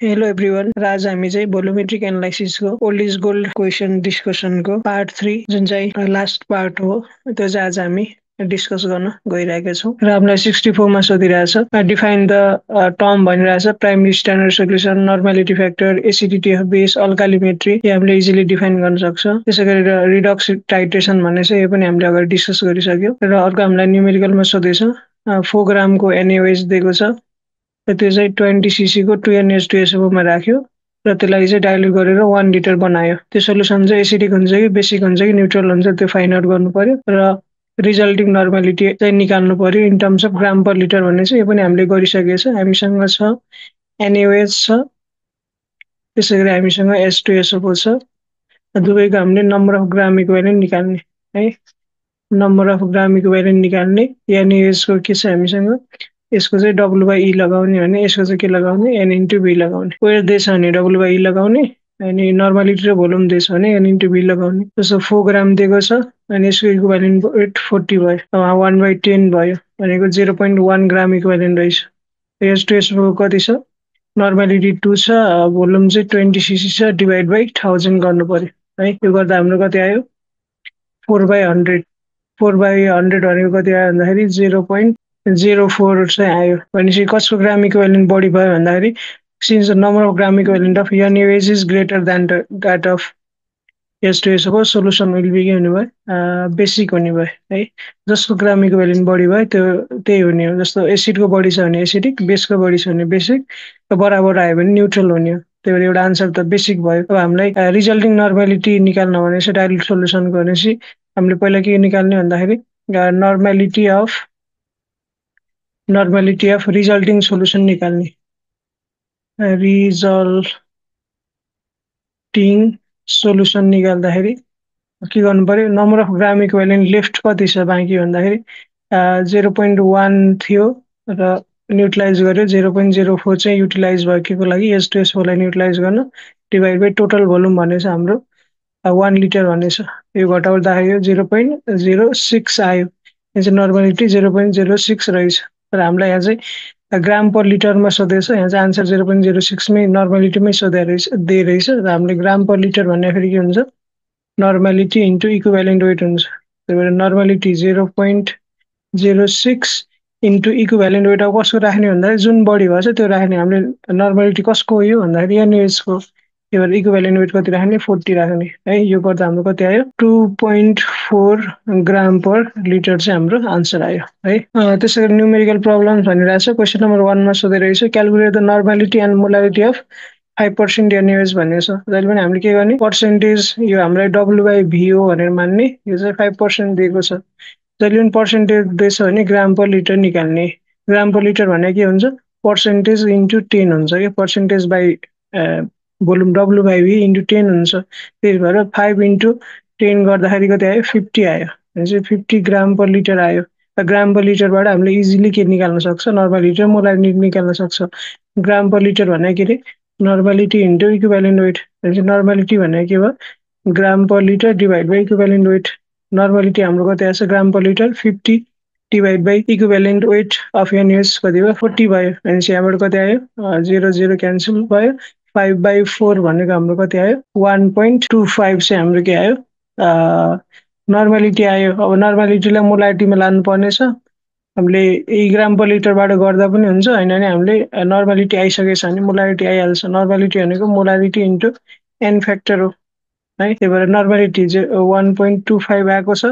Hello everyone र आज हामी चाहिँ भोल्युमेट्रिक एनालाइसिसको ओल्ड इज गोल्ड क्वेसन डिस्कसनको पार्ट 3 जुन चाहिँ लास्ट पार्ट हो त्यो चाहिँ आज हामी डिस्कस गर्न गइरहेका छौँ र हामीलाई 64 मा सोधिरहेछ डिफाइन द टर्म भनिरहेछ primary standard solution normality factor acidity of base alkalimetry यो हामीले इजिली डिफाइन गर्न सक्छ त्यसै गरेर रिडक्स टाइट्रेसन भन्ने चाहिँ यो पनि हामीले अगाडि डिस्कस गरिसक्यो र अर्को हामीलाई न्युमेरिकलमा सोधेछ 4 ग्रामको एनएओएच दिएको छ र त्यो चाहिँ 20 cc को 2NH2SO मा राख्यो र त्यसलाई चाहिँ डाइल्युट गरेर 1 लिटर बनायो त्यो सोल्युसन चाहिँ एसिडिक हुन्छ कि बेसिक हुन्छ कि न्युट्रल हुन्छ त्यो फाइन्ड आउट गर्नु पर्यो र रिजल्टिङ नर्मालिटी चाहिँ निकाल्नु पर्यो in terms of gram per litre भन्ने चाहिँ यो पनि हामीले गरिसकेको छ हामीसँग छ NaOH छ त्यसै गरी हामीसँग H2SO छ दुवैको हामीले नम्बर अफ ग्राम इक्विभ्यालेन्ट निकाल्ने है नम्बर अफ ग्राम इक्विभ्यालेन्ट निकाल्ने NaOH को के छ हामीसँग यसको चाहिँ W/E लगाउने भने यसको चाहिँ के लगाउने N/V लगाउने वेट दिएछ भने W/E लगाउने अनि नर्मालिटी र भोल्युम दिएछ भने N/V लगाउने जस्तो 4 ग्राम दिएको छ अनि यसको इक्विभ्यालेन्ट वेट 40 भयो अब 1/10 भयो भनेको 0.1 ग्राम इक्विभ्यालेन्ट रहेछ H2SO कति छ नर्मालिटी 2 छ भोल्युम चाहिँ 20 cc छ डिभाइड बाइ 1000 गर्नु पर्यो है यो गर्दा हाम्रो कति आयो 4/100 4/100 भनेको कति आयो भन्दाखेरि 0.04 चाहिँ आयो भनेपछि कसको ग्राम इक्विभ्यालेन्ट बढी भयो भन्दाखेरि since the number of gram equivalent of NaOH is greater than that of H2SO को सोल्युसन विल बी के हुने भयो बेसिक हुने भयो है जसको ग्राम इक्विभ्यालेन्ट बढी भयो त्यो त्यही हुने हो जस्तो एसिडको बढी छ भने एसिडिक बेसको बढी छ भने बेसिक बराबर आयो भने न्युट्रल हुने हो त्यही भएर एउटा आन्सर त बेसिक भयो अब हामीलाई रिजल्टिङ नर्मालिटी निकाल्न भनेपछि डाइल्युट सोल्युसनको भनेपछि हामीले पहिला के निकाल्ने भन्दाखेरि नर्मालिटी अफ रिजल्टिङ सोल्युसन निकाल्ने रिजल्टिङ सोल्युसन निकाल्दाखेरि के गर्नु पर्यो number of gram equivalent left कति छ बाँकी भन्दाखेरि 0.1 थियो र युटिलाइज गर्यो 0.04 चाहिँ युटिलाइज भयो के को लागि H2SO लाई युटिलाइज गर्न डिभाइड बाइ टोटल भोल्युम भनेछ हाम्रो 1 लिटर भनेछ यो घटाउँदाखेरि 0.06 आयो यो चाहिँ नर्मालिटी 0.06 रहेछ र हामीलाई यहाँ चाहिँ ग्राम पर लिटरमा सोधेछ यहाँ चाहिँ आन्सर 0.06 मै नर्मालिटीमै सोधे रहेछ र हामीले ग्राम पर लिटर भन्ने फेरि के हुन्छ नर्मालिटी इन्टु इक्विभ्यालेन्ट वेट हुन्छ त्यही भएर नर्मालिटी 0.06 इन्टु इक्विभ्यालेन्ट वेट अब कसको राख्ने भन्दाखेरि जुन बढी भएको छ त्यो राख्ने हामीले नर्मालिटी कसको हो यो भन्दाखेरि NaOH को त्यही भएर इक्विभ्यालेन्ट वेट कति राख्ने 40 राख्ने है यो गर्दा हाम्रो कति आयो 2.4 ग्राम पर लिटर चाहिँ हाम्रो आन्सर आयो है त्यसै गरी न्युमेरिकल प्रब्लम्स भनिरहेको छ क्वेसन नम्बर 1 मा सोधे रहेछ calculate the normality and molarity of 5% NaOH भनेको छ जहिले पनि हामीले के गर्ने पर्सेन्टेज यो हामीलाई W/V हो भनेर मान्ने यो चाहिँ 5% दिएको छ जहिले पनि पर्सेन्टेज दिएछ भने ग्राम पर लिटर निकाल्ने ग्राम पर लिटर भने के हुन्छ पर्सेन्टेज इन्टु 10 हुन्छ कि percentage by volume W/V into 10 हुन्छ त्यही भएर 5 इन्टु 10 गर्दाखेरि कति आयो 50 आयो भनेपछि 50 ग्राम पर लिटर आयो ग्राम पर लिटरबाट हामीले इजिली के निकाल्न सक्छ नर्मालिटी र मोलारिटी निकाल्न सक्छ ग्राम पर लिटर भने के अरे नर्मालिटी इन्टु इक्विभ्यालेन्ट वेट भनेपछि नर्मालिटी भने के भयो gram per litre divide by equivalent weight normality हाम्रो कति आएछ gram per litre 50 divide by equivalent weight of NaOH कति भयो 40 भयो भनेपछि यहाँबाट कति आयो 0 0 क्यान्सल भयो 5/4 भनेको हाम्रो कति आयो 1.25 चाहिँ हाम्रो के आयो नर्मालिटी आयो अब नर्मालिटीलाई मोलारिटीमा लानु पर्नेछ हामीले ग्राम पर लिटरबाट गर्दा पनि हुन्छ होइन भने हामीले नर्मालिटी आइसकेछ भने मोलारिटी आइहाल्छ नर्मालिटी भनेको मोलारिटी इन्टु एन फ्याक्टर हो है त्यही भएर नर्मालिटी चाहिँ 1.25 आएको छ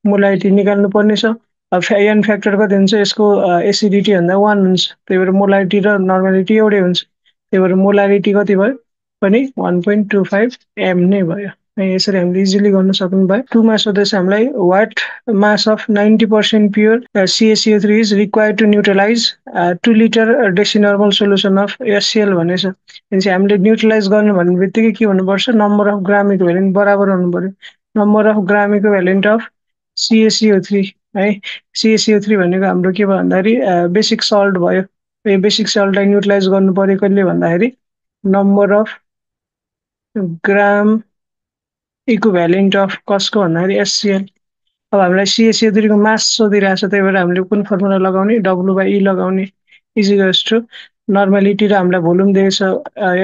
मोलारिटी निकाल्नु पर्नेछ अब एन फ्याक्टर कति हुन्छ यसको एसिडिटी भन्दा 1 हुन्छ त्यही भएर मोलारिटी र नर्मालिटी एउटै हुन्छ त्यही भएर मोलारिटी कति भयो पनि 1.25 m नै भयो यसरी हामीले इजिली गर्न सक्नु भयो 2 मा सोधेछ हामीलाई what mass of 90% pure CaCO3 is required to neutralise 2 litre decinormal solution of HCl भनेछ भनेपछि हामीले न्युट्रलाइज गर्नु भन्ने बित्तिकै के हुनुपर्छ नम्बर अफ ग्राम इक्विभ्यालेन्ट बराबर हुनु पर्यो number of gram equivalent of CaCO3 है CaCO3 भनेको हाम्रो के भयो भन्दाखेरि बेसिक सल्ट भयो यो बेसिक सल्टलाई न्युट्रलाइज गर्नु पर्यो कहिले भन्दाखेरि number of gram equivalent of कसको भन्दाखेरि HCl अब हामीलाई CaCO3 को मास सोधिरहेछ त्यही भएर हामीले कुन फर्मुला लगाउने W/E लगाउने इजिकल्स टु नर्मालिटी र हामीलाई भोल्युम दिएको छ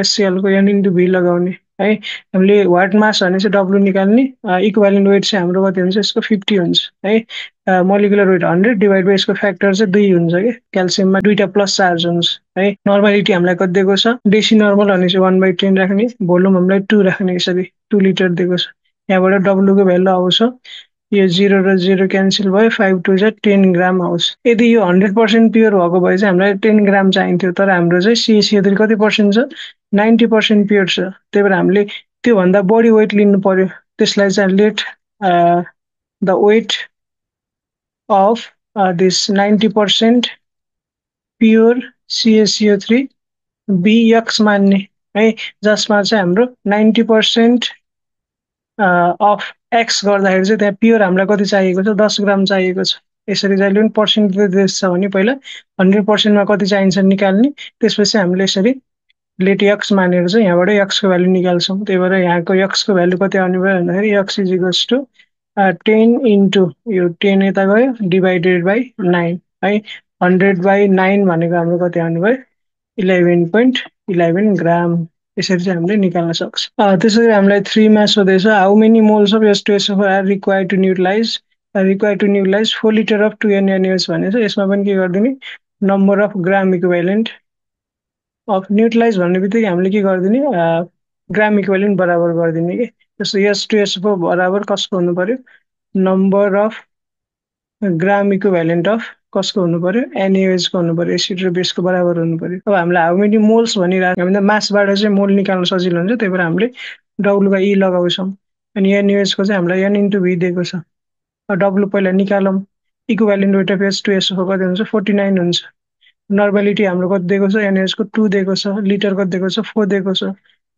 एससिएल को एन इन्टु भी लगाउने है। हामीले वाट मास भनेपछि डब्लु निकाल्ने, इक्विभ्यालेन्ट वेट चाहिँ हाम्रो कति हुन्छ, यसको 50 हुन्छ है। मोलिकुलर वेट 100 डिभाइड बाई यसको फ्याक्टर चाहिँ 2 हुन्छ कि क्याल्सियममा 2टा प्लस चार्ज हुन्छ है। नर्मालिटी हामीलाई कति दिएको छ, डेसी नर्मल भनेपछि 1/10 राख्ने, भोल्युम हामीलाई 2 राख्ने, यसरी 2 लिटर दिएको छ। यहाँबाट डब्लुको भ्यालु आउँछ, यो 0 र 0 क्यान्सल भयो, 5 2 जा 10 ग्राम आउँछ। यदि यो 100% प्योर भएको भए चाहिँ हामीलाई 10 ग्राम चाहिन्थ्यो, तर हाम्रो चाहिँ CaCO3 कति पर्सेन्ट छ, 90% प्योर छ। त्यही भएर हामीले त्योभन्दा बढी वेट लिनु पर्यो। त्यसलाई चाहिँ let the weight of this 90% pure CaCO3 be X मान्ने है, जसमा चाहिँ हाम्रो 90% अफ एक्स गर्दाखेरि चाहिँ त्यहाँ प्योर हामीलाई कति चाहिएको छ, 10 ग्राम चाहिएको छ। यसरी जहिले पनि पर्सेन्टेज छ भने पहिला 100%मा कति चाहिन्छ निकाल्ने, त्यसपछि हामीले यसरी लेट एक्स मानेर चाहिँ यहाँबाट एक्सको भ्यालु निकाल्छौँ। त्यही भएर यहाँको एक्सको भ्यालु कति आउने भयो भन्दाखेरि X is equals to 10 into यो 10 यता गयो डिभाइडेड बाई 9 है। 100/9 भनेको हाम्रो कति आउने भयो, 11.11 ग्राम। यसरी चाहिँ हामीले निकाल्न सक्छ। त्यसरी हामीलाई 3 मा सोधेछ, how many moles of H2SO4 are required to neutralise 4 litre of 2NaNaOH भनेछ। यसमा पनि के गरिदिने, number of gram equivalent of neutralise भन्ने बित्तिकै हामीले के गरिदिने, ग्राम इक्विभ्यालेन्ट बराबर गरिदिने कि। जस्तो H2SO4 बराबर कसको हुनु पर्यो, number of gram equivalent of कसको हुनु पर्यो, NaOH को हुनु पर्यो, एसिड र बेसको बराबर हुनु पर्यो। अब हामीलाई हाउ मेनी मोल्स भनिरहेको, हामीले मासबाट चाहिँ मोल निकाल्न सजिलो हुन्छ, त्यही भएर हामीले W/E लगाउँछौँ। अनि NaOH को चाहिँ हामीलाई N इन्टु भी दिएको छ। डब्लु पहिला निकालौँ, इक्विभ्यालेन्ट वेट अफ H2SO4 कति हुन्छ, 49 हुन्छ। नर्मालिटी हाम्रो कति दिएको छ, NaOH को 2 दिएको छ, लिटर कति दिएको छ, 4 दिएको छ।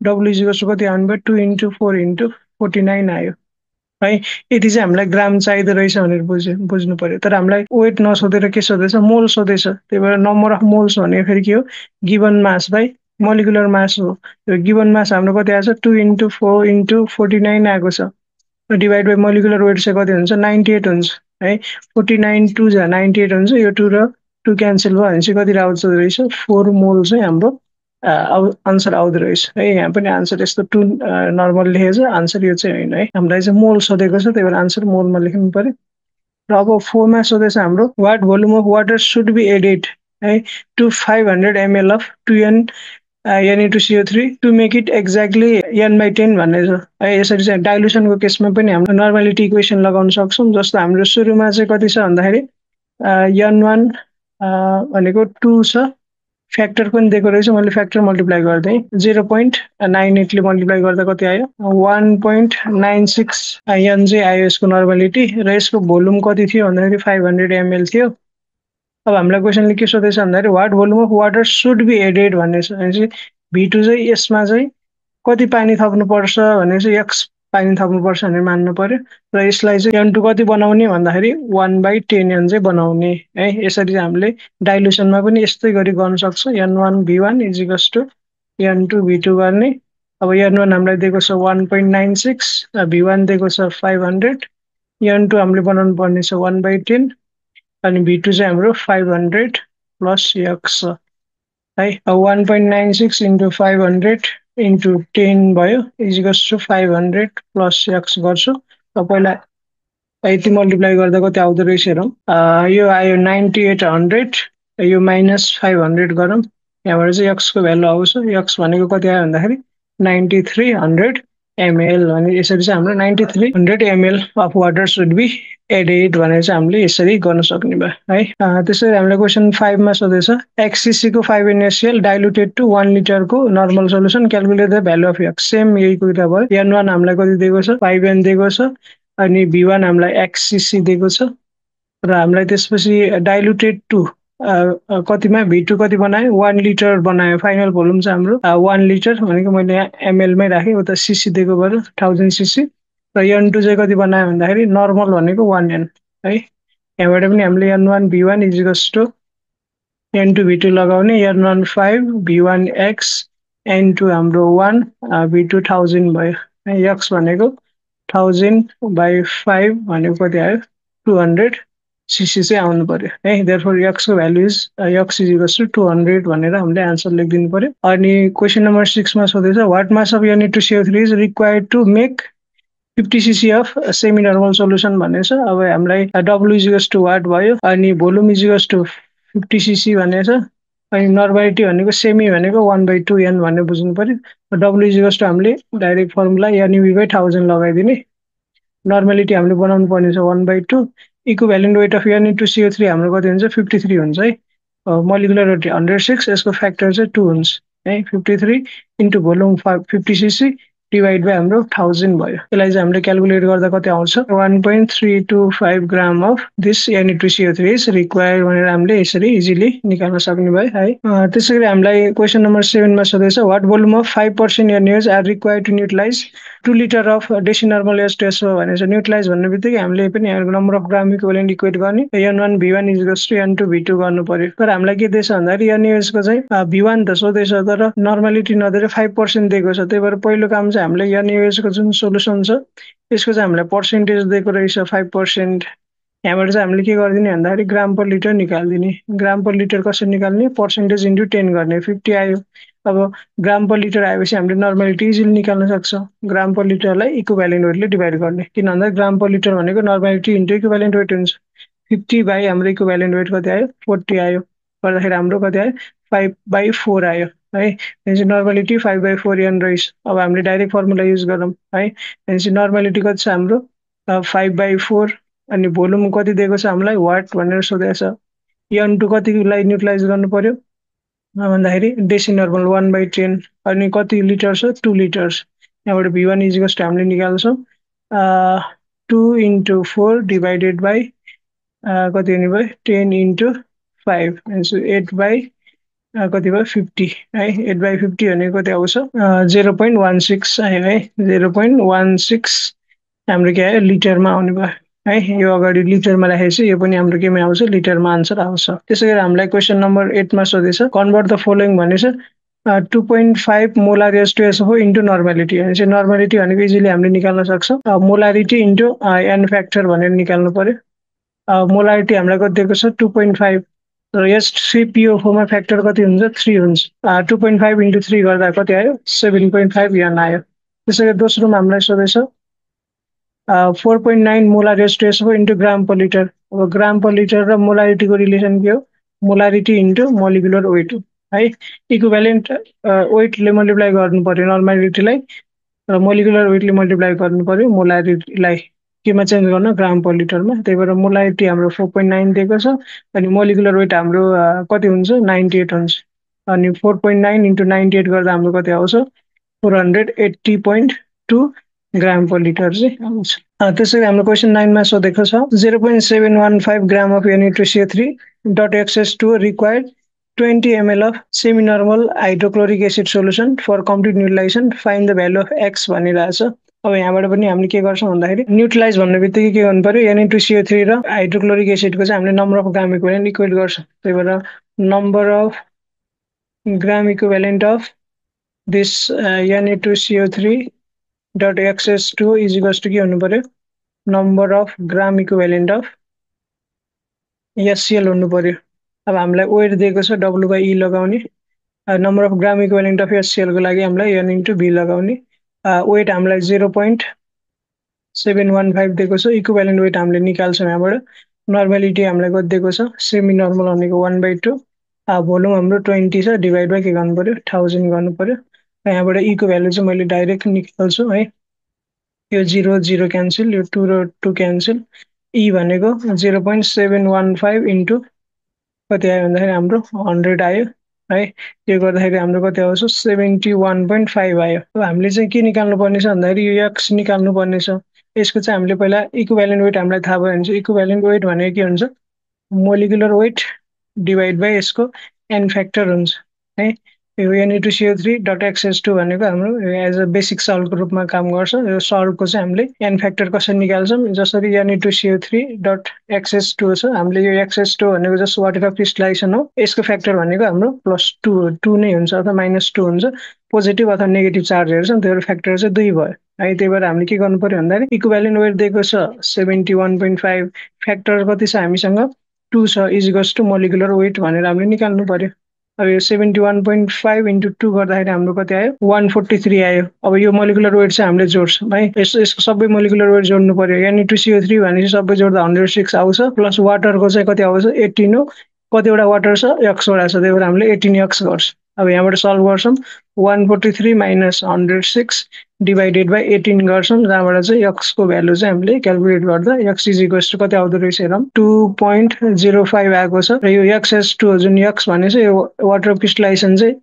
W इज इक्वल्स टु कति आउनु भयो, 2 इन्टु 4 इन्टु 49 आयो है। यति चाहिँ हामीलाई ग्राम चाहिँदो रहेछ भनेर बुझ्नु पर्यो। तर हामीलाई वेट नसोधेर के सोधेछ, मोल सोधेछ। त्यही भएर नम्बर अफ मोल्स भनेको फेरि के हो, given mass by molecular mass हो। गिभन मास हाम्रो कति आएको छ, 2 इन्टु 4 इन्टु 49 आएको छ, डिभाइड बाई मोलिकुलर वेट चाहिँ कति हुन्छ, 98 हुन्छ है। 49 2 जा 98 हुन्छ, यो 2 र 2 क्यान्सल भयो भनेपछि कति आउँछ रहेछ, 4 मोल चाहिँ हाम्रो आन्सर आउँदो रहेछ है। यहाँ पनि आन्सर यस्तो 2 नर्मल लेखेको छ, आन्सर यो चाहिँ होइन है। हामीलाई चाहिँ मोल सोधेको छ, त्यही भएर आन्सर मोलमा लेख्नु पर्यो। र अब 4 मा सोधेछ हाम्रो, what volume of water should be added है to 500 ml of 2N Na2CO3 to make it exactly N/10 भन्ने छ है। यसरी चाहिँ डाइल्युसनको केसमा पनि हामीले नर्मालिटी इक्वेसन लगाउन सक्छौँ। जस्तो हाम्रो सुरुमा चाहिँ कति छ भन्दाखेरि N1 भनेको 2 छ, फ्याक्टर पनि दिएको रहेछ, मैले फ्याक्टर मल्टिप्लाई गरिदिएँ, 0.98 ले मल्टिप्लाई गर्दा कति आयो, 1.96 N चाहिँ आयो यसको नर्मालिटी। र यसको भोल्युम कति थियो भन्दाखेरि 500 ml थियो। अब हामीलाई क्वेसनले के सोधेछ भन्दाखेरि what volume of water should be added भन्ने छ। भनेपछि V2 चाहिँ यसमा चाहिँ कति पानी थप्नुपर्छ भने चाहिँ एक्स पानी थप्नुपर्छ भनेर मान्नु पर्यो। र यसलाई चाहिँ N2 कति बनाउने भन्दाखेरि 1/10 N चाहिँ बनाउने है। यसरी चाहिँ हामीले डाइल्युसनमा पनि यस्तै गरी गर्न सक्छौँ। N1 V1 is equals to N2 V2 गर्ने। अब N1 हामीलाई दिएको छ 1.96, V1 दिएको छ 500, N2 हामीले बनाउनु पर्ने छ 1/10 अनि V2 चाहिँ हाम्रो 500 प्लस एक्स है। 1.96 इन्टु 500 इन्टु 10 भयो, is equals to 500 plus X गर्छु। पहिला यति मल्टिप्लाई गर्दा कति आउँदो रहेछ हेरौँ, यो आयो 9800, यो माइनस 500 गरौँ, यहाँबाट चाहिँ एक्सको भ्यालु आउँछ। एक्स भनेको कति आयो भन्दाखेरि 9300 ml भने यसरी चाहिँ हाम्रो 9300 ml of water should be added भनेर चाहिँ हामीले यसरी गर्न सक्ने भयो है। त्यसरी हामीले क्वेसन 5 मा सोधेछ, XCC को 5 NaCl डाइल्युटेड टु 1 लिटर को normal solution, calculate the value of x. Same यही कुरा भयो। N1 हामीलाई कति दिएको छ, 5N दिएको छ, अनि V1 हामीलाई XCC दिएको छ, र हामीलाई त्यसपछि डाइल्युटेड टु कतिमा V2 कति बनायो, 1 लिटर बनायो। फाइनल भोल्युम चाहिँ हाम्रो 1 लिटर भनेको मैले यहाँ ML मै राखेँ, उता CC दिएको भयो 1000 CC। र N2 चाहिँ कति बनायो भन्दाखेरि नर्मल भनेको 1N है। यहाँबाट पनि हामीले N1 V1 is equals to N2 V2 लगाउने, N1 5 V1 X, N2 हाम्रो 1 V2 1000 भयो है। एक्स भनेको 1000/5 भनेको कति आयो, 200 सिसी चाहिँ आउनु पर्यो है। देयरफोर एक्स को value is X is equals to 200 भनेर हामीले आन्सर लेखिदिनु पर्यो। अनि क्वेसन नम्बर 6 मा सोधेछ what mass of Na2CO3 is required to make 50 cc of semi normal solution भनेको छ। अब हामीलाई W is equals to what भयो, अनि volume is equals to 50 cc भनेको छ, अनि नर्मालिटी भनेको सेमी भनेको 1/2 n भनेर बुझ्नु पर्यो। डब्लु इज इक्वल्स टु हामीले डाइरेक्ट फर्मुला NUV/1000 लगाइदिने। नर्मालिटी हामीले बनाउनु पर्ने छ 1/2। इक्विभ्यालेन्ट वेट अफ Na2CO3 हाम्रो कति हुन्छ 53 हुन्छ है। मोलिकुलर वेट 106, यसको फ्याक्टर चाहिँ 2 हुन्छ है। 53 into volume 50 cc divide by हाम्रो 1000 भयो। यसलाई चाहिँ हामीले क्यालकुलेट गर्दा कति आउँछ 1.325 ग्राम of this Na2CO3 is required भनेर हामीले यसरी इजिली निकाल्न सक्ने भयो है। त्यसैगरी हामीलाई क्वेसन नम्बर 7 मा सोधेछ what volume of 5% NaOH are required to neutralise 2 litre of decinormal H2SO भनेर न्युट्रलाइज भन्ने बित्तिकै हामीले पनि number of gram equivalent equate गर्ने N1 V1 is equals to N2 V2 गर्नु पर्यो। तर हामीलाई के दिएछ भन्दाखेरि NaOH को चाहिँ V1 त सोधेछ तर नर्मालिटी नदिएर 5% दिएको छ। त्यही भएर पहिलो काम चाहिँ हामीले NaOH को जुन सोलुसन छ यसको चाहिँ हामीलाई पर्सेन्टेज दिएको रहेछ 5%। यहाँबाट चाहिँ हामीले के गरिदिने भन्दाखेरि ग्राम पर लिटर निकाल्दिने। ग्राम पर लिटर कसरी निकाल्ने पर्सेन्टेज इन्टु 10 गर्ने 50 आयो। अब ग्राम पर लिटर आएपछि हामीले नर्मालिटी इजिली निकाल्न सक्छ। ग्राम पर लिटरलाई इक्विभ्यालेन्ट वेटले डिभाइड गर्ने, किन भन्दा ग्राम पर लिटर भनेको नर्मालिटी इन्टु इक्विभ्यालेन्ट वेट हुन्छ। 50 बाई हाम्रो इक्विभ्यालेन्ट वेट कति आयो 40 आयो, गर्दाखेरि हाम्रो कति आयो 5/4 आयो है। भनेपछि नर्मालिटी 5/4 n रहेछ। अब हामीले डाइरेक्ट फर्मुला युज गरौँ है। भनेपछि नर्मालिटी कति छ हाम्रो 5/4, अनि भोल्युम कति दिएको छ हामीलाई वाट भनेर सोधेको छ। N2 कतिलाई न्युट्रलाइज गर्नु पर्यो भन्दाखेरि डेसिनर्मल 1/10, अनि कति लिटर छ 2 लिटर्स। यहाँबाट V1 इज इक्वल्स टु हामीले निकाल्छौँ 2 इन्टु 4 डिभाइडेड बाई कति हुने भयो 10 इन्टु 5 8 कति भयो 50 है। 8/50 भनेको कति आउँछ 0.16 आयो है। 0.16 हाम्रो के आयो लिटरमा आउने भयो है। यो अगाडि लिटरमा राखेपछि यो पनि हाम्रो केमा आउँछ लिटरमा आन्सर आउँछ। त्यसैगरी हामीलाई क्वेसन नम्बर 8 मा सोधेछ कन्भर्ट द फलोइङ भनेछ 2.5 मोलार H2SO इन्टु नर्मालिटी। भनेपछि नर्मालिटी भनेको इजिली हामीले निकाल्न सक्छौँ। मोलारिटी इन्टु एन फ्याक्टर भनेर निकाल्नु पर्यो। मोलारिटी हामीलाई कति दिएको छ 2.5, र H3PO4 मा फ्याक्टर कति हुन्छ 3 हुन्छ। 2.5 इन्टु 3 गर्दा कति आयो 7.5 n आयो। त्यसैगरी दोस्रोमा हामीलाई सोधेछ 4.9 मोलार H2SO इन्टु ग्राम पर लिटर। अब ग्राम पर लिटर र मोलारिटीको रिलेसन के हो मोलारिटी इन्टु मोलिकुलर वेट है। इक्विभ्यालेन्ट वेटले मल्टिप्लाई गर्नु पर्यो नर्मालिटीलाई, र मोलिकुलर वेटले मल्टिप्लाई गर्नु पर्यो मोलारिटीलाई। केमा चेन्ज गर्नु ग्राम पर लिटरमा। त्यही भएर मोलारिटी हाम्रो 4.9 दिएको छ, अनि मोलिकुलर वेट हाम्रो कति हुन्छ 98 हुन्छ। अनि 4.9 इन्टु 98 गर्दा हाम्रो कति आउँछ 480.2 ग्राम पर लिटर चाहिँ आउँछ। त्यसैले हाम्रो क्वेसन 9 मा सोधेको छ 0.715 gram of Na2CO3 dot XS2 required 20 ml of semi normal hydrochloric acid solution for complete neutralisation find the value of X भनिरहेको छ। अब यहाँबाट पनि हामीले के गर्छौँ भन्दाखेरि न्युट्रलाइज भन्ने बित्तिकै के गर्नु पर्यो Na2CO3 र हाइड्रोक्लोरिक एसिडको चाहिँ हामीले number of gram equivalent equate गर्छौँ। त्यही भएर number of gram equivalent of this Na2CO3 dot XS2 is equals to के हुनु पर्यो number of gram equivalent of HCl हुनु पर्यो। अब हामीलाई वेट दिएको छ W/E लगाउने, number of gram equivalent of HCl को लागि हामीलाई N इन्टु B लगाउने। वेट हामीलाई 0.715 दिएको छ। इक्विभ्यालेन्ट वेट हामीले निकाल्छौँ यहाँबाट। नर्मालिटी हामीलाई कति दिएको छ सेमी नर्मल भनेको 1/2, भोल्युम हाम्रो 20 छ डिभाइड बाई के गर्नु पर्यो 1000 गर्नु पर्यो। यहाँबाट E को भ्यालु चाहिँ मैले डाइरेक्ट निकाल्छु है। यो 0 0 क्यान्सल, यो 2 र 2 क्यान्सल। E भनेको 0.715 इन्टु कति आयो भन्दाखेरि हाम्रो 100 आयो है। यो गर्दाखेरि हाम्रो कति आउँछ 71.5 आयो। अब हामीले चाहिँ के निकाल्नु पर्ने छ भन्दाखेरि यो एक्स निकाल्नु पर्ने छ। यसको चाहिँ हामीले पहिला इक्विभ्यालेन्ट वेट हामीलाई थाहा भयो भने चाहिँ इक्विभ्यालेन्ट वेट भनेको के हुन्छ मोलिकुलर वेट डिभाइड बाई यसको एन फ्याक्टर हुन्छ है। यो Na2CO3.XH2 भनेको हाम्रो एज अ बेसिक सल्टको रूपमा काम गर्छ। यो सल्टको चाहिँ हामीले एन फ्याक्टर कसरी निकाल्छौँ, जसरी Na2CO3.XH2 छ, हामीले यो XH2 भनेको जस्ट वाटर अफ क्रिस्टलाइजेसन हो, यसको फ्याक्टर भनेको हाम्रो +2 2 नै हुन्छ अथवा -2 हुन्छ। पोजिटिभ अथवा नेगेटिभ चार्जहरू छ त्यो फ्याक्टर चाहिँ 2 भयो है। त्यही भएर हामीले के गर्नु पर्यो भन्दाखेरि इक्विभ्यालेन्ट वेट दिएको छ 71.5, फ्याक्टर कति छ हामीसँग 2 छ, इजिकल्स टु मोलिकुलर वेट भनेर हामीले निकाल्नु पर्यो। अब यो 71.5 इन्टु 2 गर्दाखेरि हाम्रो कति आयो 143 आयो। अब यो मोलिकुलर वेट चाहिँ हामीले जोड्छौँ है, यसको सबै मोलिकुलर वेट जोड्नु पर्यो। Na2CO3 भनेपछि सबै जोड्दा 106 आउँछ, प्लस वाटरको चाहिँ कति आउँछ 18 हो। कतिवटा वाटर छ, एक्सवटा छ, त्यही भएर हामीले 18x गर्छौँ। अब यहाँबाट सल्भ गर्छौँ, 143 माइनस 106 डिभाइडेड बाई 18 गर्छौँ, जहाँबाट चाहिँ x को भ्यालु चाहिँ हामीले क्यालकुलेट गर्दा x इज इक्वल्स टु कति आउँदो रहेछ हेरौँ 2.05 आएको छ। र यो XH2 जुन x भनेको चाहिँ यो वाटर क्रिस्टलाइजेसन चाहिँ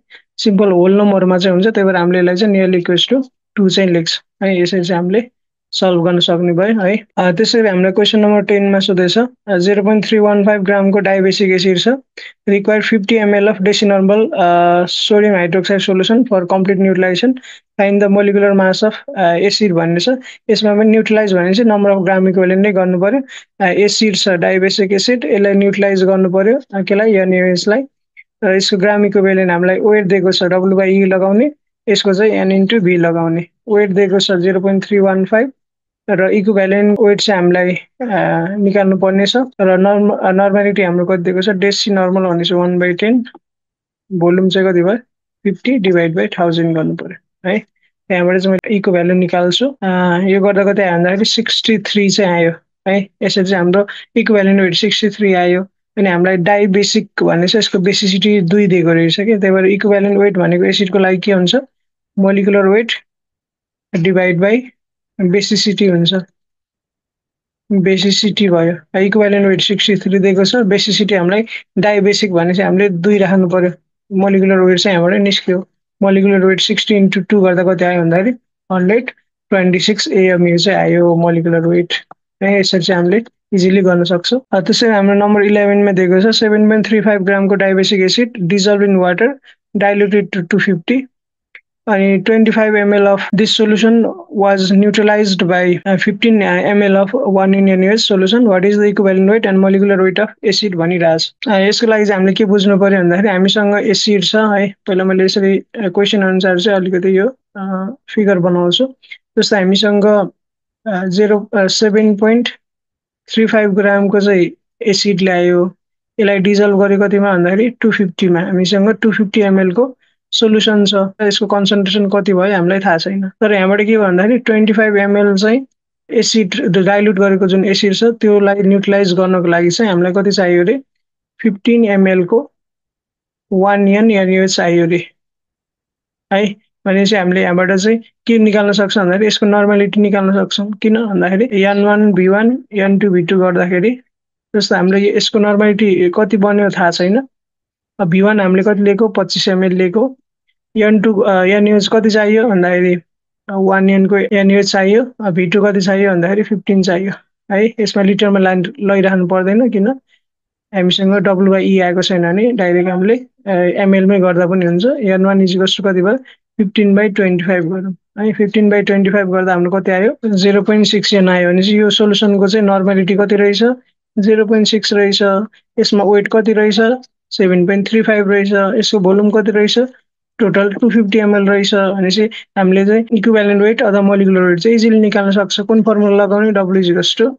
सिम्पल होल नम्बरमा चाहिँ हुन्छ, त्यही भएर हामीले यसलाई चाहिँ नियरली इक्वल्स टु 2 चाहिँ लेख्छ है। यसरी चाहिँ हामीले सल्भ गर्न सक्ने भयो है। त्यसरी हामीलाई क्वेसन नम्बर 10 मा सोधेछ 0.315 ग्रामको डाइबेसिक एसिड छ, require 50 ml of decinormal sodium hydroxide solution for complete neutralisation, find the molecular mass of acid भन्ने छ। यसमा पनि न्युट्रलाइज भने चाहिँ नम्बर अफ ग्राम इक्विभ्यालेन्ट नै गर्नु पर्यो। एसिड छ डाइबेसिक एसिड, यसलाई न्युट्रलाइज गर्नु पर्यो केलाई NaOH लाई। र यसको ग्राम इक्विभ्यालेन्ट हामीलाई वेट दिएको छ W/E लगाउने, यसको चाहिँ N इन्टु V लगाउने। वेट दिएको छ 0.315 र इक्विभ्यालेन्ट वेट चाहिँ हामीलाई निकाल्नु पर्ने छ। र नर्मालिटी हाम्रो कति दिएको छ डेसी नर्मल भनेपछि 1/10, भोल्युम चाहिँ कति भयो 50 डिभाइड बाई 1000 गर्नु पर्यो है। त्यहाँबाट चाहिँ मैले इक्विभ्यालेन्ट निकाल्छु। यो गर्दा कति आयो भन्दाखेरि 63 चाहिँ आयो है। यसरी चाहिँ हाम्रो इक्विभ्यालेन्ट वेट 63 आयो। अनि हामीलाई डाइबेसिक भनेपछि यसको बेसिसिटी 2 दिएको रहेछ कि, त्यही भएर इक्विभ्यालेन्ट वेट भनेको एसिडको लागि के हुन्छ molecular weight divide by basicity हुन्छ। बेसिसिटी भयो, इक्विभ्यालेन्ट वेट 63 दिएको छ, बेसिसिटी हामीलाई डाइबेसिक भनेपछि हामीले 2 राख्नु पर्यो, मोलिकुलर वेट चाहिँ यहाँबाट निस्क्यो। मोलिकुलर वेट 60 इन्टु 2 गर्दा कति आयो भन्दाखेरि 126 AMU चाहिँ आयो मोलिकुलर वेट है। यसरी चाहिँ हामीले इजिली गर्न सक्छौँ। त्यसरी हाम्रो नम्बर 11 मा दिएको छ 7.35 ग्रामको dibasic acid dissolve in water diluted to 250 अनि 25 ml of this solution was neutralised by 15 ml of 1 in NaOH solution, what is the equivalent weight and molecular weight of acid भनिरहेछ। यसको लागि चाहिँ हामीले के बुझ्नु पर्यो भन्दाखेरि हामीसँग एसिड छ है। पहिला मैले यसरी क्वेसन अनुसार चाहिँ अलिकति यो फिगर बनाउँछु। जस्तो हामीसँग 7.35 ग्रामको चाहिँ एसिड ल्यायो, यसलाई डिजल्भ गर्यो कतिमा भन्दाखेरि 250 मा। हामीसँग 250 ml को सोल्युसन छ, यसको कन्सन्ट्रेसन कति भयो हामीलाई थाहा छैन। तर यहाँबाट के भन्दाखेरि 25 ml चाहिँ एसिड डाइल्युट गरेको जुन एसिड छ त्योलाई न्युट्रलाइज गर्नको लागि चाहिँ हामीलाई कति चाहियो अरे 15 ml को 1 n NaOH चाहियो अरे है। भनेपछि हामीले यहाँबाट चाहिँ के निकाल्न सक्छौँ भन्दाखेरि यसको नर्मालिटी निकाल्न सक्छौँ। किन भन्दाखेरि N1 V1 N2 V2 गर्दाखेरि जस्तो हामीले यसको नर्मालिटी कति बन्यो थाहा छैन। V1 हामीले कति लिएको 25 ml लिएको। N2 NaOH कति चाहियो भन्दाखेरि 1 n को NaOH चाहियो। V2 कति चाहियो भन्दाखेरि 15 चाहियो है। यसमा लिटरमा लैराख्नु पर्दैन, किन हामीसँग W/E आएको छैन भने डाइरेक्ट हामीले ml मै गर्दा पनि हुन्छ। N1 इजिकल्स टु कति भयो 15/25 गरौँ है। 15/25 गर्दा हाम्रो कति आयो 0.6 n आयो। भनेपछि यो सोल्युसनको चाहिँ नर्मालिटी कति रहेछ 0.6 रहेछ। यसमा वेट कति रहेछ 7.35 रहेछ। यसको भोल्युम कति रहेछ टोटल 250 ml रहेछ। भनेपछि हामीले चाहिँ इक्विभ्यालेन्ट वेट अथवा मोलिकुलर वेट चाहिँ इजिली निकाल्न सक्छ। कुन फर्मुला लगाउने W इजिकल्स टु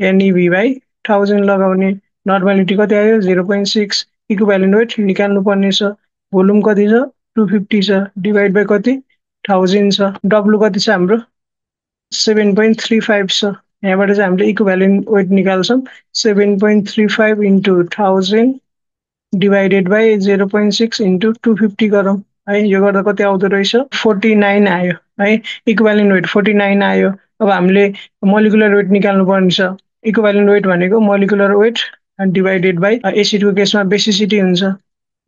NeV/1000 लगाउने। नर्मालिटी कति आयो 0.6, इक्विभ्यालेन्ट वेट निकाल्नु पर्ने छ, भोल्युम कति छ 250 छ, डिभाइड बाई कति 1000 छ, W कति छ हाम्रो 7.35 छ। यहाँबाट चाहिँ हामीले इक्विभ्यालेन्ट वेट निकाल्छौँ 7.35 इन्टु 1000 डिभाइडेड बाई 0.6 इन्टु 250 गरौँ है। यो गर्दा कति आउँदो रहेछ 49 आयो है। इक्विभ्यालेन्ट वेट 49 आयो। अब हामीले मोलिकुलर वेट निकाल्नु पर्ने छ। इक्विभ्यालेन्ट वेट भनेको मोलिकुलर वेट डिभाइडेड बाई एसिडको केसमा बेसिसिटी हुन्छ।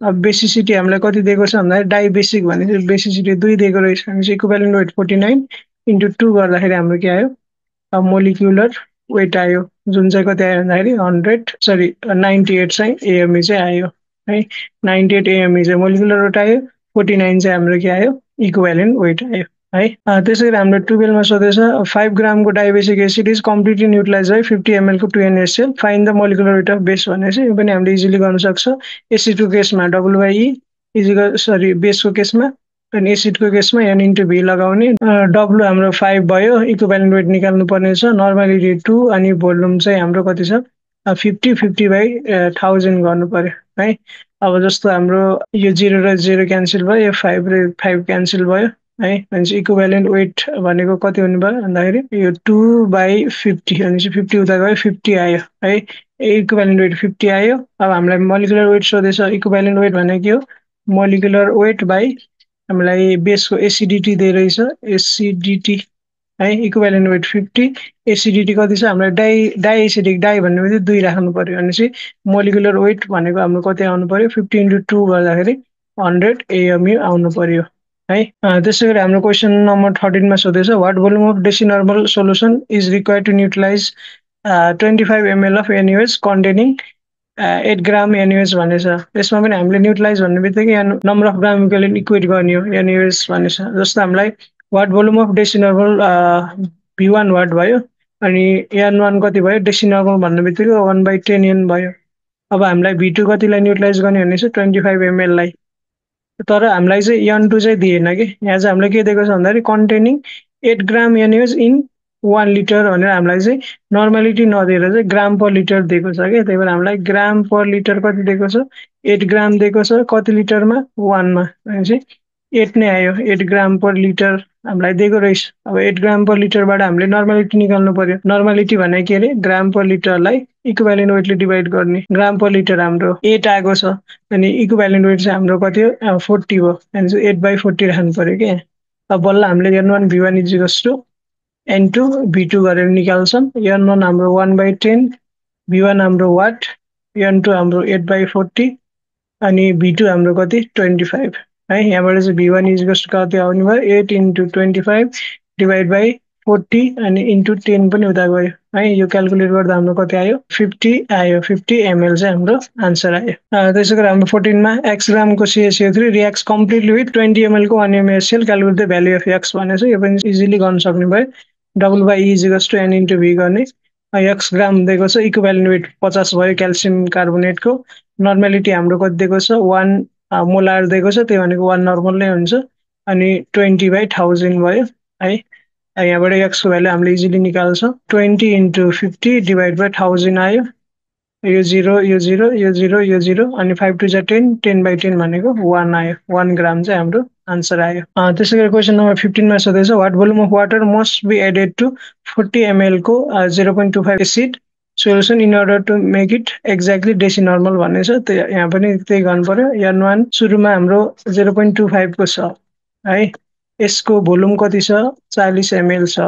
अब बेसिसिटी हामीलाई कति दिएको छ भन्दाखेरि डाइबेसिक भनेपछि बेसिसिटी 2 दिएको रहेछ। भनेपछि इक्विभ्यालेन्ट वेट 49 इन्टु 2 गर्दाखेरि हाम्रो के आयो मोलिकुलर वेट आयो, जुन चाहिँ कति आयो भन्दाखेरि 98 चाहिँ AMU चाहिँ आयो है। 98 AMU चाहिँ मोलिकुलर वेट आयो। 49 चाहिँ हाम्रो के आयो इक्विभ्यालेन्ट वेट आयो है। त्यसै गरी हाम्रो 12 मा सोधेछ 5 ग्रामको dibasic acid is completely neutralise by 50 ml को 2NaCl find the molecular weight of base भनेपछि यो पनि हामीले इजिली गर्न सक्छ। एसिडको केसमा W/E इजिकल सरी बेसको केसमा अनि एसिडको केसमा n इन्टु भी लगाउने। W हाम्रो 5 भयो, इक्विभ्यालेन्ट वेट निकाल्नु पर्ने छ, नर्मालिटी 2 अनि भोल्युम चाहिँ हाम्रो कति छ 50/1000 गर्नु पर्यो है। अब जस्तो हाम्रो यो 0 र 0 क्यान्सल भयो, यो 5 र 5 क्यान्सल भयो है। भनेपछि इक्विभ्यालेन्ट वेट भनेको कति हुने भयो भन्दाखेरि यो 2/50 भनेपछि 50 उता गयो 50 आयो है। इक्विभ्यालेन्ट वेट 50 आयो। अब हामीलाई मोलिकुलर वेट सोधेछ। इक्विभ्यालेन्ट वेट भनेको के हो मोलिकुलर वेट बाई हामीलाई बेसको एसिडिटी दिइरहेछ एसिडिटी है। इक्विभ्यालेन्ट वेट 50, एसिडिटी कति छ हामीलाई डाइएसिडिक डाइ भन्ने बित्तिकै 2 राख्नु पर्यो भनेपछि मोलिकुलर वेट भनेको हाम्रो कति आउनु पर्यो 50 × 2 गर्दाखेरि 100 AMU आउनु पर्यो है। त्यसै गरी हाम्रो क्वेसन नम्बर 13 मा सोधेछ what volume of decinormal solution is required to neutralise 25 ml of NaOH containing 8 gram NaOH भनेछ। यसमा पनि हामीले न्युट्रलाइज भन्ने बित्तिकै यहाँ number of gram equivalent equate गर्ने हो NaOH भनेछ। जस्तो हामीलाई what volume of decinormal V1 what भयो अनि N1 कति भयो डेसिनर्मल भन्ने बित्तिकै 1/10 N भयो। अब हामीलाई V2 कतिलाई न्युट्रलाइज गर्ने भनेछ 25 ml लाई। तर हामीलाई चाहिँ N2 चाहिँ दिएन कि यहाँ चाहिँ हामीलाई के दिएको छ भन्दाखेरि containing 8 gram NaOH in 1 litre भनेर हामीलाई चाहिँ नर्मालिटी नदिएर चाहिँ ग्राम पर लिटर दिएको छ क्या। त्यही भएर हामीलाई ग्राम पर लिटर कति दिएको छ 8 ग्राम दिएको छ कति लिटरमा 1 मा भनेपछि 8 नै आयो। 8 ग्राम पर लिटर हामीलाई दिएको रहेछ। अब 8 ग्राम पर लिटरबाट हामीले नर्मालिटी निकाल्नु पर्यो। नर्मालिटी भने के अरे ग्राम पर लिटरलाई इक्विभ्यालेन्ट वेटले डिभाइड गर्ने। ग्राम पर लिटर हाम्रो 8 आएको छ अनि इक्विभ्यालेन्ट वेट चाहिँ हाम्रो कति हो 40 हो भनेपछि 8/40 राख्नु पर्यो के। अब बल्ल हामीले N1 V1 is to N2 V2 गरेर निकाल्छौँ। N1 हाम्रो 1/10, V1 हाम्रो वाट, N2 हाम्रो 8/40 अनि V2 हाम्रो कति 25 है। यहाँबाट चाहिँ V1 इज कति आउने भयो 8 × 25 डिभाइड बाई 40 अनि इन्टु 10 पनि उता गयो है। यो क्यालकुलेट गर्दा हाम्रो कति आयो 50 आयो। 50 ml चाहिँ हाम्रो आन्सर आयो। त्यसै गरी हाम्रो 14 मा x ग्रामको CaCO3 reacts completely with 20 ml को 1 MaCl calculate the value of x भनेछ। यो पनि इजिली गर्न सक्ने भयो। W/E is to N × V गर्ने। x ग्राम दिएको छ इक्विभ्यालेन्ट वेट 50 भयो क्याल्सियम कार्बोनेटको। नर्मालिटी हाम्रो कति दिएको छ 1 मोलार दिएको छ त्यही भनेको 1 नर्मल नै हुन्छ अनि 20/1000 भयो है। यहाँबाट x को भ्यालु हामीले इजिली निकाल्छौँ। 20 × 50 डिभाइड बाई 1000 आयो। यो 0 यो 0 यो 0 यो 0 अनि 5 2 जा 10 10/10 भनेको 1 आयो। 1 ग्राम चाहिँ हाम्रो आन्सर आयो। त्यसै गरी क्वेसन नम्बर 15 मा सोधेछ what volume of water must be added to 40 ml को 0.25 acid solution in order to make it exactly decinormal भनेछ। यहाँ पनि त्यही गर्नु पर्यो। N1 सुरुमा हाम्रो 0.25 को छ है। यसको भोल्युम कति छ 40 ml छ।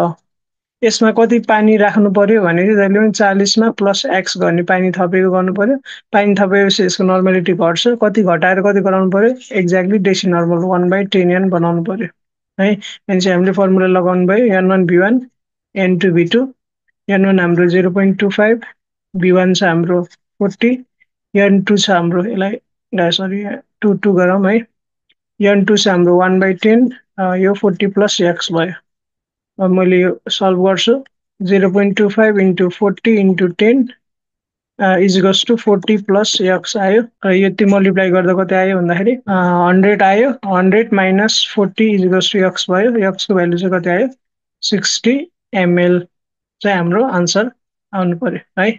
यसमा कति पानी राख्नु पर्यो भने जहिले पनि 40 मा प्लस x गर्ने पानी थपेको गर्नु पर्यो। पानी थपेपछि यसको नर्मालिटी घट्छ। कति घटाएर कति गराउनु पर्यो एक्ज्याक्टली डेसिनर्मल 1/10 N बनाउनु पर्यो है। भनेपछि हामीले फर्मुला लगाउनु भयो N1 V1 N2 V2। N1 हाम्रो 0.25, V1 छ हाम्रो 40, N2 छ हाम्रो यसलाई सरी 2 गरौँ है। N2 छ हाम्रो 1/10 यो 40 प्लस x भयो। अब मैले यो सल्भ गर्छु 0.25 × 40 × 10 इज टु 40 प्लस x आयो। यति मल्टिप्लाई गर्दा कति आयो भन्दाखेरि 100 आयो। 100 माइनस 40 इज टु x भयो। x को भ्यालु चाहिँ कति आयो 60 ml चाहिँ हाम्रो आन्सर आउनु पर्यो है।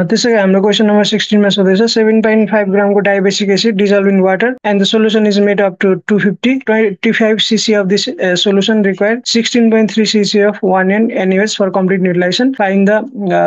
त्यसै गरी हाम्रो क्वेसन नम्बर 16 मा सोधेछ 7.5 ग्रामको dibasic acid dissolve in water and the solution is made up to 250 25 cc of this solution required 16.3 cc of 1N NaOH for complete neutralisation find the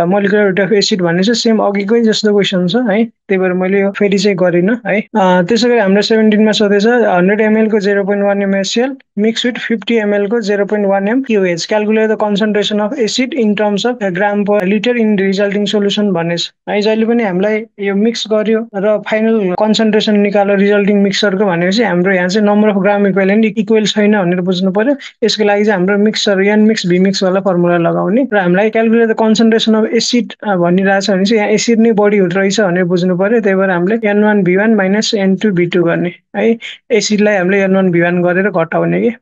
molecular weight of acid भनेछ। Same अघिकै जस्तो question छ है। त्यही भएर मैले यो फेरि चाहिँ गरिन है। त्यसै गरी हाम्रो 17 मा सोधेछ 100 ml को 0.1 MaCl मिक्स विथ 50 ml को 0.1 MaOH calculate the concentration of acid in terms of gram per litre in resulting solution भनेछ है। जहिले पनि हामीलाई यो मिक्स गर्यो र फाइनल कन्सन्ट्रेसन निकाल्यो रिजल्टिङ मिक्सरको भनेपछि हाम्रो यहाँ चाहिँ number of gram equivalent equal छैन भनेर बुझ्नु पर्यो। यसको लागि चाहिँ हाम्रो mixture N mix V mix वाला फर्मुला लगाउने र हामीलाई calculate the concentration of acid भनिरहेछ भने चाहिँ यहाँ एसिड नै बढी रहेछ भनेर बुझ्नु पर्यो, त्यही भएर हामीले N1V1 माइनस N2V2 गर्ने है। एसिडलाई हामीले N1V1 गरेर घटाउने कि है।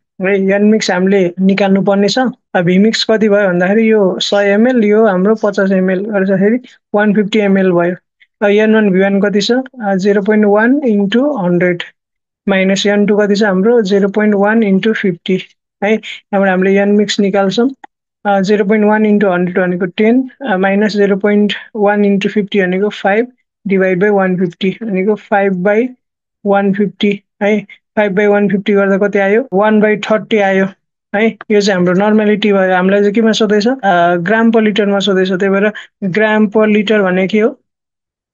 N मिक्स हामीले निकाल्नु पर्ने छ। भी मिक्स कति भयो भन्दाखेरि यो 100 ml, यो हाम्रो 50 ml गर्दाखेरि 150 ml भयो। N1V1 कति छ 0.1 into 100 माइनस N2 कति छ हाम्रो 0.1 into 50 है। यहाँबाट हामीले N मिक्स निकाल्छौँ। 0.1 into 100 भनेको 10 माइनस 0.1 into 50 भनेको 5 डिभाइड बाई 150 भनेको 5/150 है। 5/150 गर्दा कति आयो 1/30 आयो है। यो चाहिँ हाम्रो नर्मालिटी भयो। हामीलाई चाहिँ केमा सोधेछ ग्राम पर लिटरमा सोधेछ, त्यही भएर ग्राम पर लिटर भनेको के हो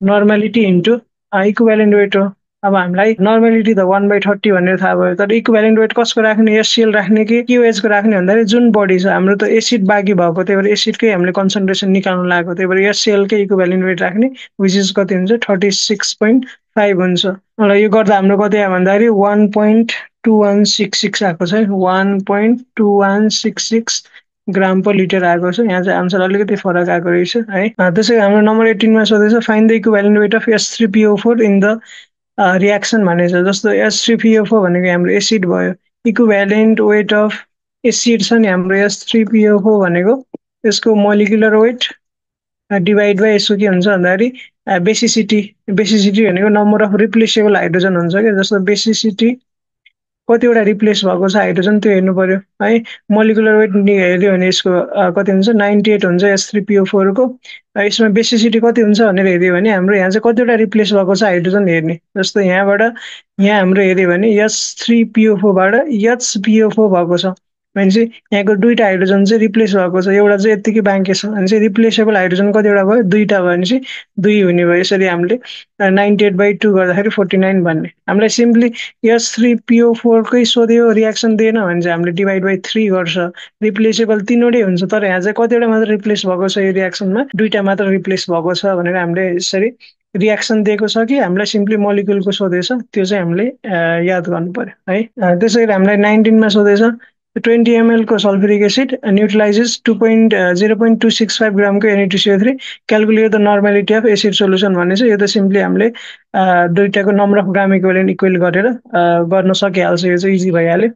नर्मालिटी इन्टु इक्विभ्यालेन्ट वेट हो। अब हामीलाई नर्मालिटी त 1/30 भनेर थाहा भयो, तर इक्विभ्यालेन्ट वेट कसको राख्ने HCl राख्ने कि QH को राख्ने भन्दाखेरि जुन बढी छ हाम्रो त एसिड बाँकी भएको, त्यही भएर एसिडकै हामीले कन्सन्ट्रेसन निकाल्नु लागेको, त्यही भएर HCl कै इक्विभ्यालेन्ट वेट राख्ने विच इज कति हुन्छ 36.5 हुन्छ। र यो गर्दा हाम्रो कति आयो भन्दाखेरि 1.2166 आएको छ है। 1.2166 ग्राम पर लिटर आएको छ। यहाँ चाहिँ आन्सर अलिकति फरक आएको रहेछ है। त्यसै हाम्रो नम्बर 18 मा सोधेछ find the equivalent weight of H3PO4 in the reaction भनेछ। जस्तो H3PO4 भनेको हाम्रो एसिड भयो, इक्विभ्यालेन्ट वेट अफ एसिड छ नि हाम्रो H3PO4 भनेको यसको मोलिकुलर वेट डिभाइड बाई यसको के हुन्छ भन्दाखेरि बेसिसिटी। बेसिसिटी भनेको नम्बर अफ रिप्लेसेबल हाइड्रोजन हुन्छ क्या। जस्तो बेसिसिटी कतिवटा रिप्लेस भएको छ हाइड्रोजन त्यो हेर्नु पर्यो है। मोलिकुलर वेट हेर्यो भने यसको कति हुन्छ 98 हुन्छ H3PO4 को। यसमा बेसिसिटी कति हुन्छ भनेर हेर्यो भने हाम्रो यहाँ चाहिँ कतिवटा रिप्लेस भएको छ हाइड्रोजन हेर्ने। जस्तो यहाँबाट यहाँ हाम्रो हेर्यो भने H3PO4 बाट HPO4 भएको छ भनेपछि यहाँको दुईटा हाइड्रोजन चाहिँ रिप्लेस भएको छ, एउटा चाहिँ यतिकै बाँकी छ भनेपछि रिप्लेसेबल हाइड्रोजन कतिवटा भयो दुईटा भयो भनेपछि 2 हुने भयो। यसरी हामीले 98/2 गर्दाखेरि 49 भन्ने। हामीलाई सिम्पली H3PO4 कै सोध्यो रियाक्सन दिएन भने चाहिँ हामीले डिभाइड बाई 3 गर्छ। रिप्लेसेबल तीनवटै हुन्छ, तर यहाँ चाहिँ कतिवटा मात्र रिप्लेस भएको छ यो रियाक्सनमा दुईटा मात्र रिप्लेस भएको छ भनेर हामीले यसरी रियाक्सन दिएको छ कि हामीलाई सिम्पली मोलिकुलको सोधेछ त्यो चाहिँ हामीले याद गर्नु पर्यो है। त्यसै गरी हामीलाई 19 मा सोधेछ 20 ml को सल्फ्युरिक एसिड न्युट्रलाइजेस 0.265 ग्राम को Na2CO3 calculate the normality of acid solution भनेछ। यो त सिम्पली हामीले दुईटाको number of gram equivalent equal गरेर गर्न सकिहाल्छ, यो चाहिँ इजी भइहाल्यो।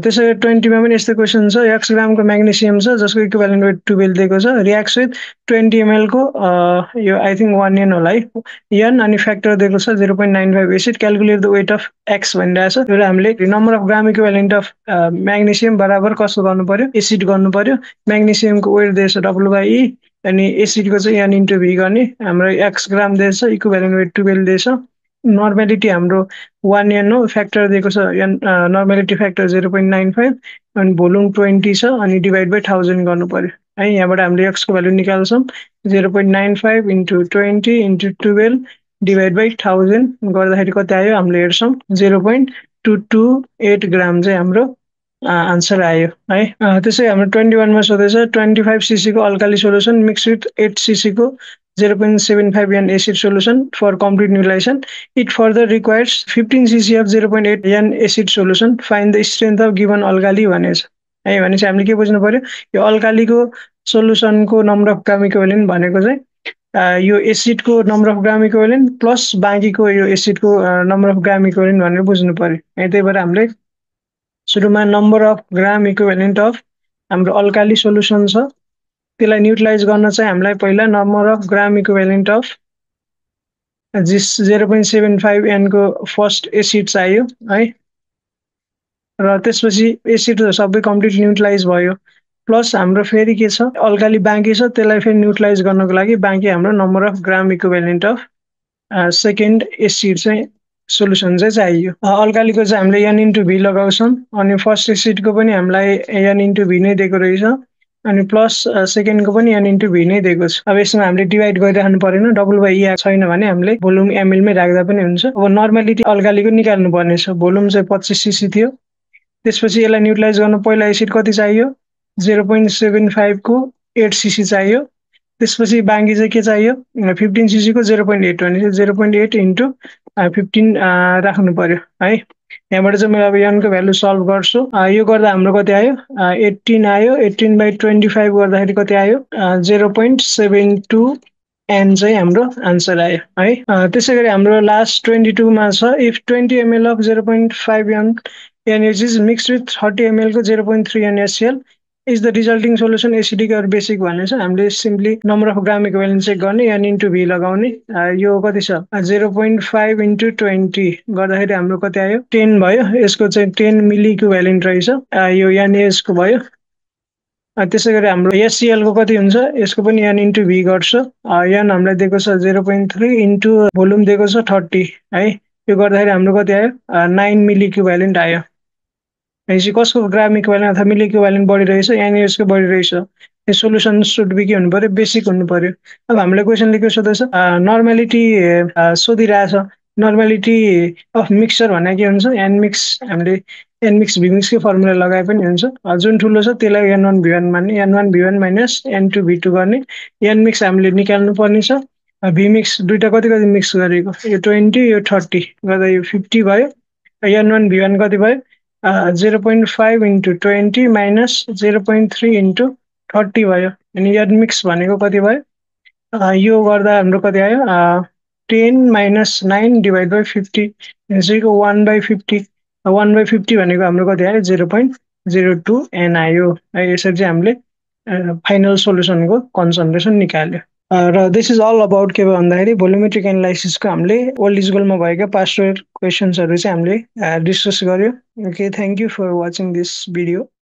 त्यसै 20 मा पनि यस्तो क्वेसन छ x ग्रामको म्याग्नेसियम छ जसको इक्विभ्यालेन्ट वेट 12 दिएको छ, रियाक्ट्स विथ 20 ml को यो आई थिंक 1 n होला है n अनि फ्याक्टर दिएको छ 0.95 acid calculate the weight of x भनिरहेछ। र हामीले number of gram equivalent of magnesium बराबर कसो गर्नु पर्यो एसिड गर्नु पर्यो। म्याग्नेसियमको वेट दिएछ W/E अनि एसिडको चाहिँ n into V गर्ने। हाम्रो x ग्राम दिएछ इक्विभ्यालेन्ट वेट 12 दिएछ, नर्मालिटी हाम्रो 1 n हो, फ्याक्टर दिएको छ नर्मालिटी फ्याक्टर 0.95 अनि भोल्युम 20 छ अनि डिभाइड बाई 1000 गर्नु पर्यो है। यहाँबाट हामीले x को भ्यालु निकाल्छौँ 0.95 into 20 into 12 डिभाइड बाई 1000 गर्दाखेरि कति आयो हामीले हेर्छौँ 0.228 ग्राम चाहिँ हाम्रो आन्सर आयो है। त्यसै हाम्रो 21 मा सोधेछ 25 cc को alkali solution mix with 8 cc को 0.75 n acid solution for complete neutralisation it further requires 15 cc of 0.8 n acid solution find the strength of given alkali भनेछ है। भनेपछि हामीले के बुझ्नु पर्यो यो अल्कालीको सोल्युसनको नम्बर अफ ग्राम इक्विभ्यालेन्ट भनेको चाहिँ यो एसिडको number of gram equivalent plus बाँकीको यो एसिडको नम्बर अफ ग्राम इक्विभ्यालेन्ट भनेर बुझ्नु पर्यो है। त्यही भएर हामीले सुरुमा number of gram equivalent of हाम्रो अल्काली सोल्युसन छ त्यसलाई न्युट्रलाइज गर्न चाहिँ हामीलाई पहिला number of gram equivalent of 0.75 n को फर्स्ट एसिड चाहियो है। र त्यसपछि एसिड सबै कम्प्लिट न्युट्रलाइज भयो, प्लस हाम्रो फेरि के छ अल्काली बाँकी छ त्यसलाई फेरि न्युट्रलाइज गर्नको लागि बाँकी हाम्रो number of gram equivalent of second acid चाहिँ सोल्युसन चाहिँ चाहियो। अल्कालीको चाहिँ हामीले n into V लगाउँछौँ अनि फर्स्ट एसिडको पनि हामीलाई n into V नै दिएको रहेछ अनि प्लस सेकेन्डको पनि n into V नै दिएको छ। अब यसमा हामीले डिभाइड गरिराख्नु परेन, W/E छैन भने हामीले भोल्युम ml मै राख्दा पनि हुन्छ। अब नर्मालिटी अल्कालीको निकाल्नु पर्ने छ, भोल्युम चाहिँ 25 cc थियो, त्यसपछि यसलाई न्युट्रलाइज गर्न पहिला एसिड कति चाहियो 0.75 को 8 cc चाहियो, त्यसपछि बाँकी चाहिँ के चाहियो 15 cc को 0.8 भने 0.8 into 15 राख्नु पर्यो है। यहाँबाट चाहिँ मैले अब n को भ्यालु सल्भ गर्छु। यो गर्दा हाम्रो कति आयो 18 आयो, 18/25 गर्दाखेरि कति आयो 0.72 एन चाहिँ हाम्रो आन्सर आयो है। त्यसै गरी हाम्रो लास्ट 22 मा छ if 20 ml of 0.5 NaOH is mixed with 30 ml को 0.3 NaCl is the resulting solution acidic or basic भन्ने छ। हामीले simply number of gram equivalent check गर्ने एन इन्टु भी लगाउने। यो कति छ 0.5 इन्टु 20 गर्दाखेरि हाम्रो कति आयो 10 भयो। यसको चाहिँ 10 मिली इक्विभ्यालेन्ट रहेछ। यो NaOH को भयो। त्यसै गरी हाम्रो एससिएल को कति हुन्छ यसको पनि एन इन्टु भी गर्छ। एन हामीलाई दिएको छ 0.3 इन्टु भोल्युम दिएको छ 30 है। यो गर्दाखेरि हाम्रो कति आयो 9 मिली इक्विभ्यालेन्ट आयो। भनेपछि कसको ग्राम इक्विभ्यालेन्ट अथवा मिली इक्विभ्यालेन्ट बढी रहेछ NaOH को बढी रहेछ। यो सोल्युसन सुड बी के हुनु पर्यो बेसिक हुनु पर्यो। अब हामीले क्वेसनले के सोध्दैछ नर्मालिटी सोधिरहेछ। नर्मालिटी अफ मिक्सचर भने के हुन्छ एन मिक्स हामीले एन मिक्स भी मिक्सकै फर्मुला लगाए पनि हुन्छ। जुन ठुलो छ त्यसलाई N1 V1 मान्ने N1 V1 minus N2 V2 गर्ने। एन मिक्स हामीले निकाल्नु पर्ने छ। भी मिक्स दुईटा कति कति मिक्स गरेको यो 20 यो 30 गर्दा यो 50 भयो। N1 V1 कति भयो 0.5 इन्टु 20 माइनस 0.3 इन्टु 30 भयो। अनि एन मिक्स भनेको कति भयो यो गर्दा हाम्रो कति आयो 10 माइनस 9 डिभाइड बाई 50 भनेको 1/50। 1/50 भनेको हाम्रो कति आयो 0.02 N आयो है। यसरी चाहिँ हामीले फाइनल सोल्युसनको कन्सन्ट्रेसन निकाल्यो। र दिस इज अल अबाउट के भन्दाखेरि भोल्युमेट्रिक एनालाइसिसको हामीले ओल्ड स्कुलमा भएका पास्ट इयर क्वेसन्सहरू चाहिँ हामीले डिस्कस गर्यो। Okay thank you for watching this video.